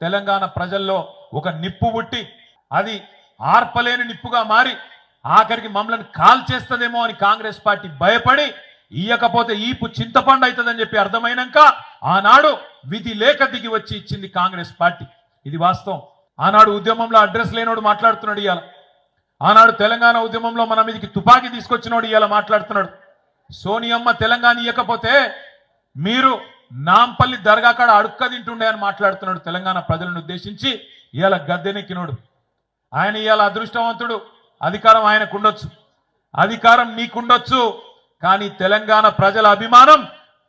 తెలంగాణ ప్రజల్లో ఒక నిప్పు పుట్టి అది ఆర్పలేని నిప్పుగా మారి ఆఖరికి మమ్మల్ని కాల్చేస్తదేమో అని కాంగ్రెస్ పార్టీ భయపడి ఇయ్యకపోతే ఈపు చింతపండు అవుతుందని చెప్పి అర్థమైనాక ఆనాడు విధి లేక దిగి వచ్చి ఇచ్చింది కాంగ్రెస్ పార్టీ. ఇది వాస్తవం. ఆనాడు ఉద్యమంలో అడ్రస్ లేనోడు మాట్లాడుతున్నాడు ఇవాళ. ఆనాడు తెలంగాణ ఉద్యమంలో మన మీదకి తుపాకీ తీసుకొచ్చినోడు ఇవాళ మాట్లాడుతున్నాడు. సోనియమ్మ తెలంగాణ ఇయ్యకపోతే మీరు నాంపల్లి దర్గా కాడ అడుక్క తింటుండే అని మాట్లాడుతున్నాడు. తెలంగాణ ప్రజలను ఉద్దేశించి ఇవాళ గద్దెనెక్కినోడు ఆయన. ఇవాళ అదృష్టవంతుడు. అధికారం ఆయనకుండొచ్చు, అధికారం నీకుండొచ్చు, కానీ తెలంగాణ ప్రజల అభిమానం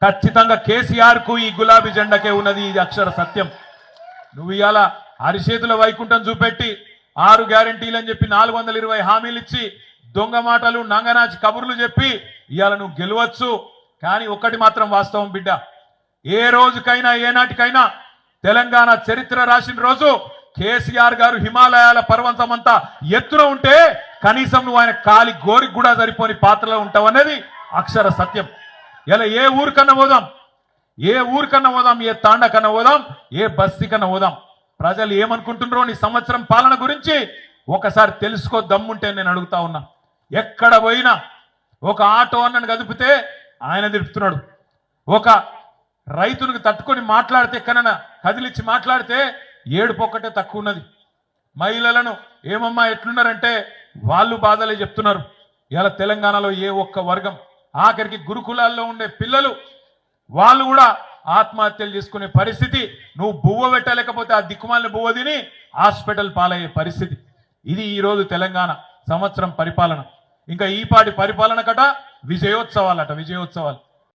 ఖచ్చితంగా కేసీఆర్ కు ఈ గులాబీ జెండాకే ఉన్నది. ఇది అక్షర సత్యం. నువ్వు ఇవాళ అరిచేతుల వైకుంఠం చూపెట్టి 6 గ్యారెంటీలు అని చెప్పి 420 హామీలు ఇచ్చి దొంగ మాటలు నంగనాచి కబుర్లు చెప్పి ఇవాళ నువ్వు గెలవచ్చు. కానీ ఒక్కటి మాత్రం వాస్తవం బిడ్డ, ఏ రోజుకైనా ఏనాటికైనా తెలంగాణ చరిత్ర రాసిన రోజు కేసీఆర్ గారు హిమాలయాల పర్వతమంతా ఎత్తున ఉంటే కనీసం నువ్వు ఆయన కాలి గోరికి కూడా సరిపోని పాత్రలో ఉంటావు అనేది అక్షర సత్యం. ఇలా ఏ ఊరికన్నా పోదాం, ఏ ఊరికన్నా పోదాం, ఏ తాండ కన్నా పోదాం, ఏ బస్తీ కన్నా పోదాం, ప్రజలు ఏమనుకుంటున్నారో నీ సంవత్సరం పాలన గురించి ఒకసారి తెలుసుకో దమ్ముంటే నేను అడుగుతా ఉన్నా. ఎక్కడ పోయినా ఒక ఆటో అన్నను కదిపితే ఆయన తిప్పుతున్నాడు, ఒక రైతునికి తట్టుకొని మాట్లాడితే ఎక్కడన్నా కదిలిచ్చి మాట్లాడితే ఏడుపొక్కటే తక్కువ ఉన్నది. మహిళలను ఏమమ్మా ఎట్లున్నారంటే వాళ్ళు బాధలే చెప్తున్నారు. ఇలా తెలంగాణలో ఏ ఒక్క వర్గం, ఆఖరికి గురుకులాల్లో ఉండే పిల్లలు వాళ్ళు కూడా ఆత్మహత్యలు చేసుకునే పరిస్థితి. నువ్వు బువ్వ పెట్టలేకపోతే ఆ దిక్కుమాలిన బువ్వ తిని హాస్పిటల్ పాలయ్యే పరిస్థితి. ఇది ఈరోజు తెలంగాణ సంవత్సరం పరిపాలన. ఇంకా ఈపాటి పరిపాలన కట విజయోత్సవాలట, విజయోత్సవాలు.